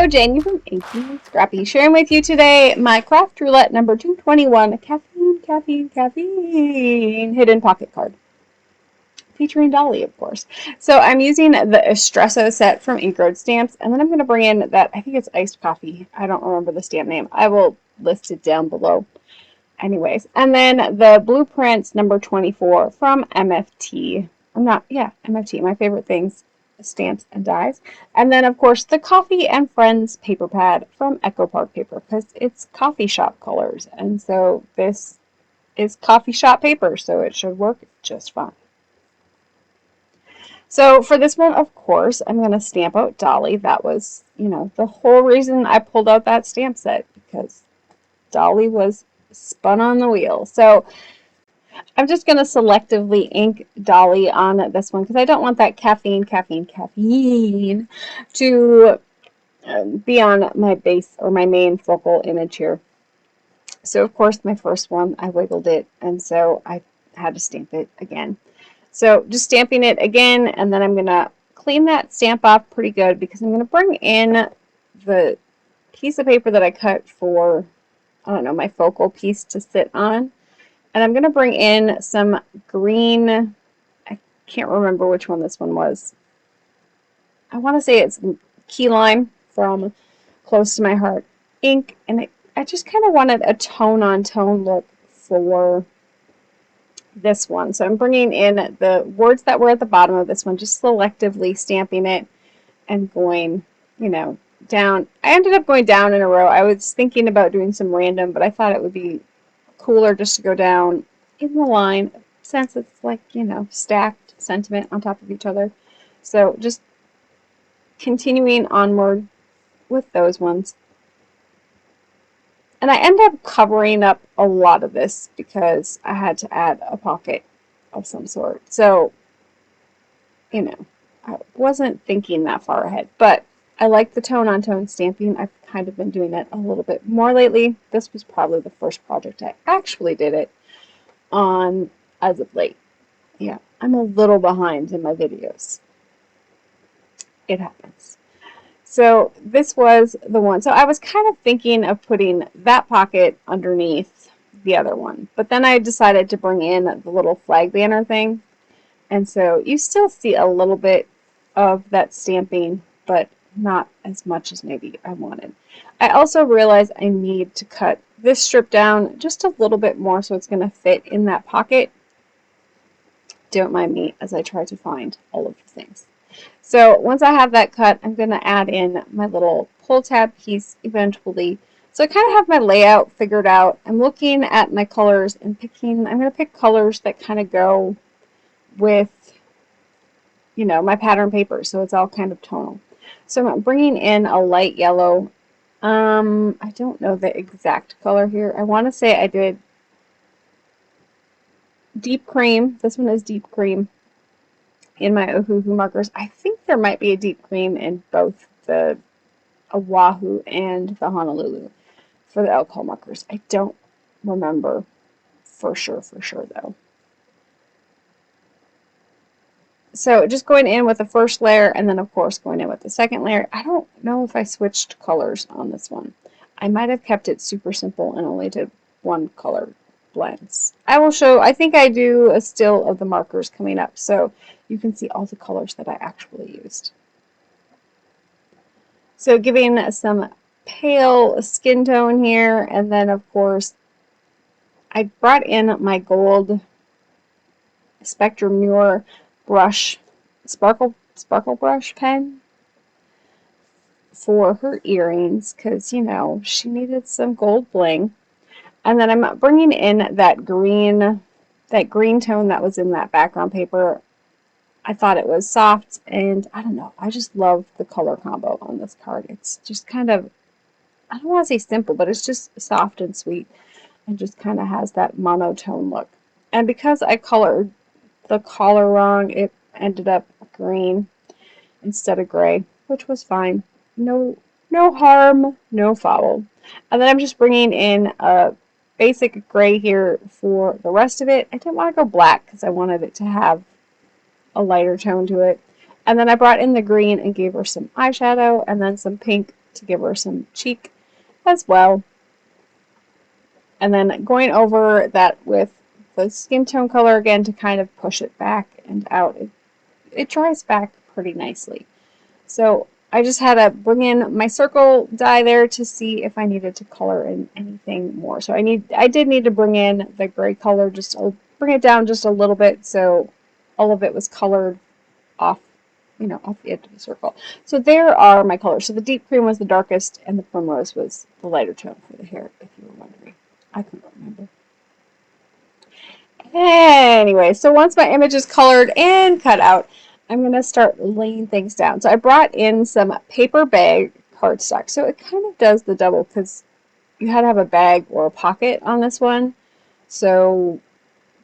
Hello, Jane from Inky&Scrappy, sharing with you today my Craft Roulette number 221, Caffeine hidden pocket card, featuring Dolly, of course. So I'm using the Estresso set from Ink Road Stamps, and then I'm going to bring in that, I think it's iced coffee. I don't remember the stamp name. I will list it down below. Anyways, and then the Blueprints number 24 from MFT. MFT, my favorite things. Stamps and dies, and then of course the Coffee and Friends paper pad from Echo Park paper, because it's coffee shop colors, and so this is coffee shop paper, so it should work just fine. So for this one, of course, I'm going to stamp out Dolly. That was, the whole reason I pulled out that stamp set, because Dolly was spun on the wheel. So I'm just going to selectively ink Dolly on this one because I don't want that caffeine to be on my base or my main focal image here. So of course my first one, I wiggled it, and so I had to stamp it again. So just stamping it again, and then I'm going to clean that stamp off pretty good because I'm going to bring in the piece of paper that I cut for, I don't know, my focal piece to sit on. And I'm going to bring in some green, I can't remember which one this one was. I want to say it's Key Lime from Close to My Heart ink. And I just kind of wanted a tone-on-tone look for this one. So I'm bringing in the words that were at the bottom of this one, just selectively stamping it and going, down. I ended up going down in a row. I was thinking about doing some random, but I thought it would be cooler just to go down in the line since it's like, stacked sentiment on top of each other. So just continuing onward with those ones. And I end up covering up a lot of this because I had to add a pocket of some sort. So, I wasn't thinking that far ahead, but I like the tone-on-tone stamping. I've kind of been doing it a little bit more lately. This was probably the first project I actually did it on as of late. Yeah, I'm a little behind in my videos. It happens. So this was the one. So I was kind of thinking of putting that pocket underneath the other one, but then I decided to bring in the little flag banner thing. And so you still see a little bit of that stamping, but not as much as maybe I wanted. I also realized I need to cut this strip down just a little bit more so it's going to fit in that pocket. Don't mind me as I try to find all of the things. So once I have that cut, I'm going to add in my little pull tab piece eventually. So I kind of have my layout figured out. I'm looking at my colors and I'm going to pick colors that kind of go with, my pattern paper. So it's all kind of tonal. So I'm bringing in a light yellow. I don't know the exact color here. I want to say I did deep cream. This one is deep cream in my Ohuhu markers. I think there might be a deep cream in both the Oahu and the Honolulu for the alcohol markers. I don't remember for sure though. So just going in with the first layer and then of course going in with the second layer. I don't know if I switched colors on this one. I might have kept it super simple and only did one color blends. I will show, I think I do a still of the markers coming up so you can see all the colors that I actually used. So giving some pale skin tone here, and then of course I brought in my gold Spectrum Muir brush, sparkle brush pen for her earrings because, she needed some gold bling. And then I'm bringing in that green tone that was in that background paper. I thought it was soft, and I don't know, I just love the color combo on this card. It's just kind of, I don't want to say simple, but it's just soft and sweet and just kind of has that monotone look. And because I colored the collar wrong, it ended up green instead of gray, which was fine. No harm, no foul. And then I'm just bringing in a basic gray here for the rest of it. I didn't want to go black because I wanted it to have a lighter tone to it. And then I brought in the green and gave her some eyeshadow and then some pink to give her some cheek as well. And then going over that with the skin tone color again to kind of push it back and out. It dries back pretty nicely. So I just had to bring in my circle die there to see if I needed to color in anything more. So I did need to bring in the gray color, just bring it down just a little bit so all of it was colored off, off the edge of the circle. So there are my colors. So the deep cream was the darkest and the primrose was the lighter tone for the hair, if you were wondering. I couldn't remember. Anyway, so once my image is colored and cut out, I'm going to start laying things down. So I brought in some paper bag cardstock. So it kind of does the double because you had to have a bag or a pocket on this one. So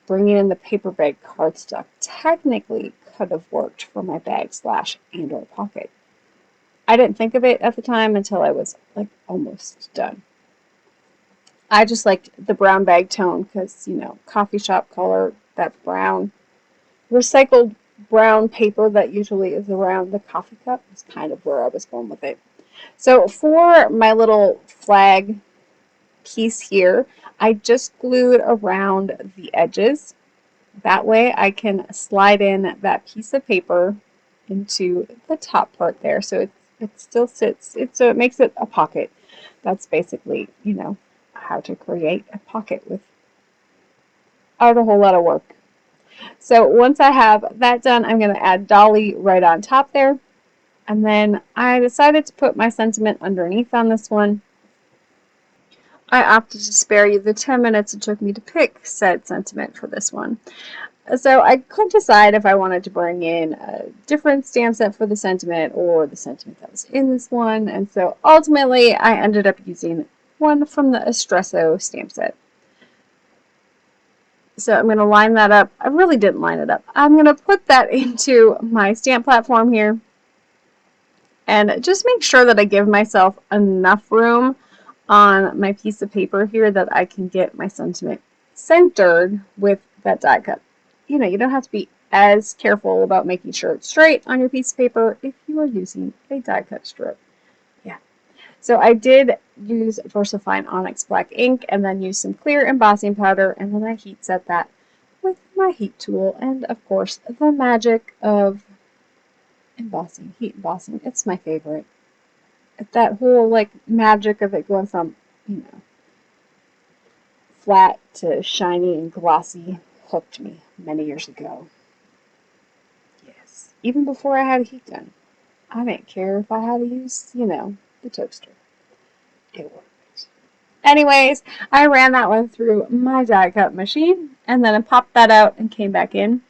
bringing in the paper bag cardstock technically could have worked for my bag / and or pocket. I didn't think of it at the time until I was like almost done. I just liked the brown bag tone because, coffee shop color, that's brown. Recycled brown paper that usually is around the coffee cup is kind of where I was going with it. So for my little flag piece here, I just glued around the edges. That way I can slide in that piece of paper into the top part there. So it still sits, so it makes it a pocket. That's basically, how to create a pocket without a whole lot of work. So once I have that done, I'm going to add Dolly right on top there. And then I decided to put my sentiment underneath on this one. I opted to spare you the 10 minutes it took me to pick said sentiment for this one. So I couldn't decide if I wanted to bring in a different stamp set for the sentiment or the sentiment that was in this one. And so ultimately I ended up using one from the Estresso stamp set. So I'm going to line that up. I really didn't line it up. I'm going to put that into my stamp platform here. And just make sure that I give myself enough room on my piece of paper here that I can get my sentiment centered with that die cut. You don't have to be as careful about making sure it's straight on your piece of paper if you are using a die cut strip. So I did use VersaFine Onyx black ink and then use some clear embossing powder, and then I heat set that with my heat tool and of course the magic of embossing, heat embossing. It's my favorite. That whole magic of it going from, flat to shiny and glossy hooked me many years ago. Yes, even before I had a heat gun. I didn't care if I had to use, the toaster. It worked. Anyways, I ran that one through my die cut machine and then I popped that out and came back in.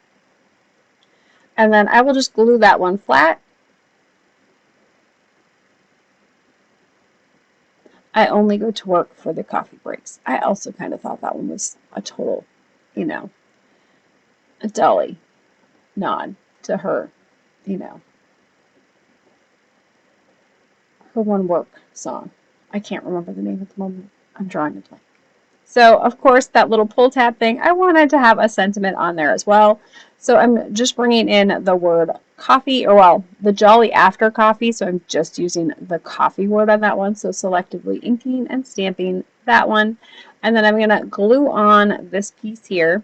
And then I will just glue that one flat. I only go to work for the coffee breaks. I also kind of thought that one was a total, a Dolly nod to her, her one work song. I can't remember the name at the moment. I'm drawing a blank. So, of course, that little pull tab thing, I wanted to have a sentiment on there as well. So I'm just bringing in the word coffee, or well, the Jolly after coffee. So I'm just using the coffee word on that one. So selectively inking and stamping that one. And then I'm going to glue on this piece here.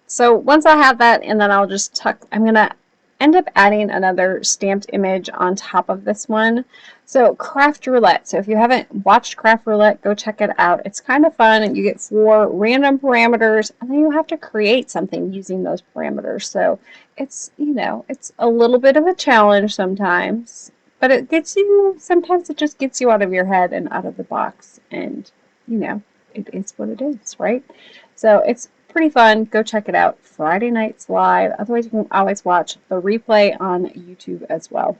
So once I have that, and then I'll just tuck, I'm going to end up adding another stamped image on top of this one. So Craft Roulette. So if you haven't watched Craft Roulette, go check it out. It's kind of fun. You get 4 random parameters, and then you have to create something using those parameters. So it's, it's a little bit of a challenge sometimes, but it gets you, sometimes it just gets you out of your head and out of the box. And, it is what it is, right? So it's pretty fun. Go check it out. Friday nights live. Otherwise, you can always watch the replay on YouTube as well.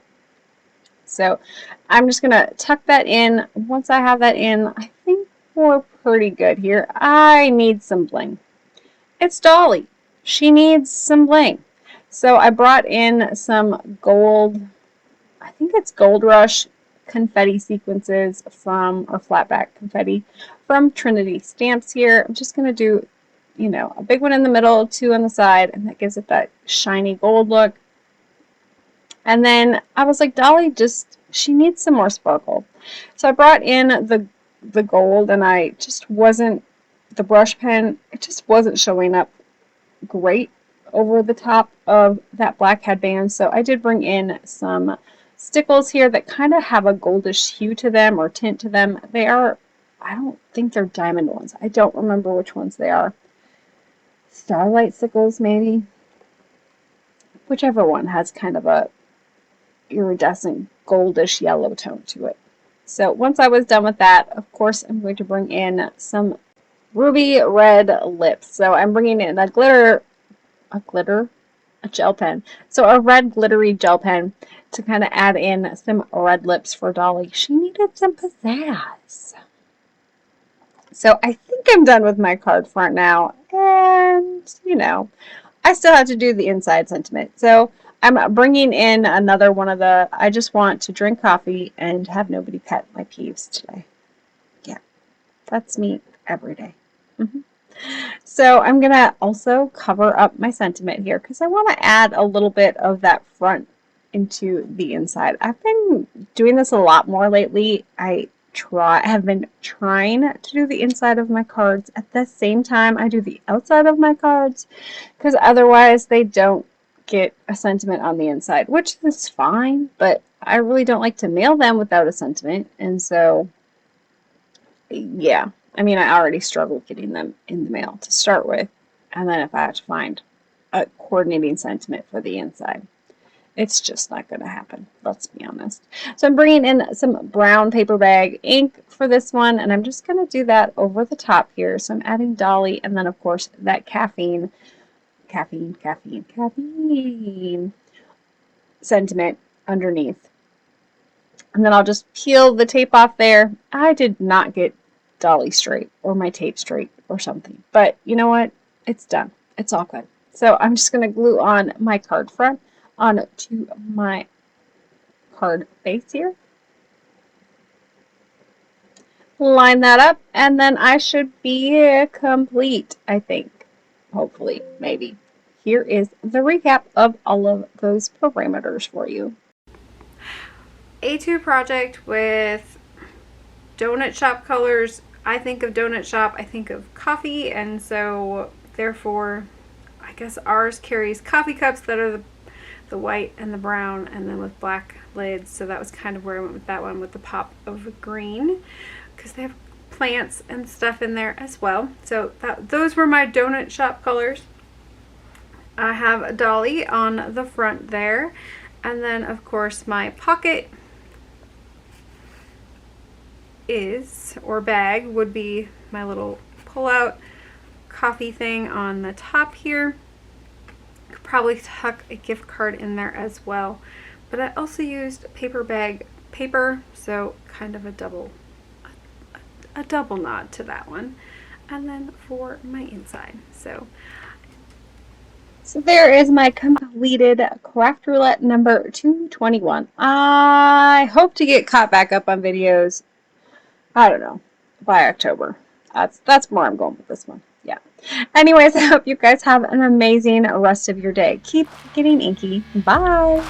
So I'm just going to tuck that in. Once I have that in, I think we're pretty good here. I need some bling. It's Dolly. She needs some bling. So I brought in some gold, I think it's Gold Rush confetti sequences from, or flatback confetti from Trinity Stamps here. I'm just going to do, a big one in the middle, 2 on the side, and that gives it that shiny gold look. And then I was like, Dolly just she needs some more sparkle. So I brought in the gold, and I just wasn't, the brush pen, it just wasn't showing up great over the top of that black headband. So I did bring in some Stickles here that kind of have a goldish hue to them, or tint to them. They are, I don't think they're diamond ones. I don't remember which ones they are. Starlight Stickles, maybe. Whichever one has kind of a iridescent goldish yellow tone to it. So once I was done with that, of course, I'm going to bring in some ruby red lips. So I'm bringing in a gel pen. So a red glittery gel pen to kind of add in some red lips for Dolly. She needed some pizzazz. So I think I'm done with my card front now. And, you know, I still have to do the inside sentiment. So I'm bringing in another one of the, I just want to drink coffee and have nobody pet my peeves today. Yeah, that's me every day. So I'm going to also cover up my sentiment here because I want to add a little bit of that front into the inside. I've been doing this a lot more lately. I have been trying to do the inside of my cards at the same time I do the outside of my cards, because otherwise they don't get a sentiment on the inside, which is fine, but I really don't like to mail them without a sentiment. And so, yeah, I mean, I already struggled getting them in the mail to start with, and then if I have to find a coordinating sentiment for the inside, it's just not going to happen. Let's be honest. So I'm bringing in some brown paper bag ink for this one, and I'm just going to do that over the top here. So I'm adding Dolly, and then of course that caffeine sentiment underneath. And then I'll just peel the tape off there. I did not get Dolly straight, or my tape straight, or something. But you know what? It's done. It's all good. So I'm just going to glue on my card front onto my card base here. Line that up, and then I should be complete, I think. Hopefully, maybe. Here is the recap of all of those parameters for you. A2 project with donut shop colors. I think of donut shop, I think of coffee, and so therefore I guess ours carries coffee cups that are the white and the brown, and then with black lids. So that was kind of where I went with that one, with the pop of green, because they have plants and stuff in there as well. So those were my donut shop colors. I have a Dolly on the front there, and then of course my pocket is, or bag would be, my little pull-out coffee thing on the top here. Could probably tuck a gift card in there as well, but I also used paper bag paper, so kind of a double nod to that one. And then for my inside, so there is my completed Craft Roulette number 221. I hope to get caught back up on videos, I don't know, by October. That's where I'm going with this one. Yeah. Anyways, I hope you guys have an amazing rest of your day. Keep getting inky. Bye.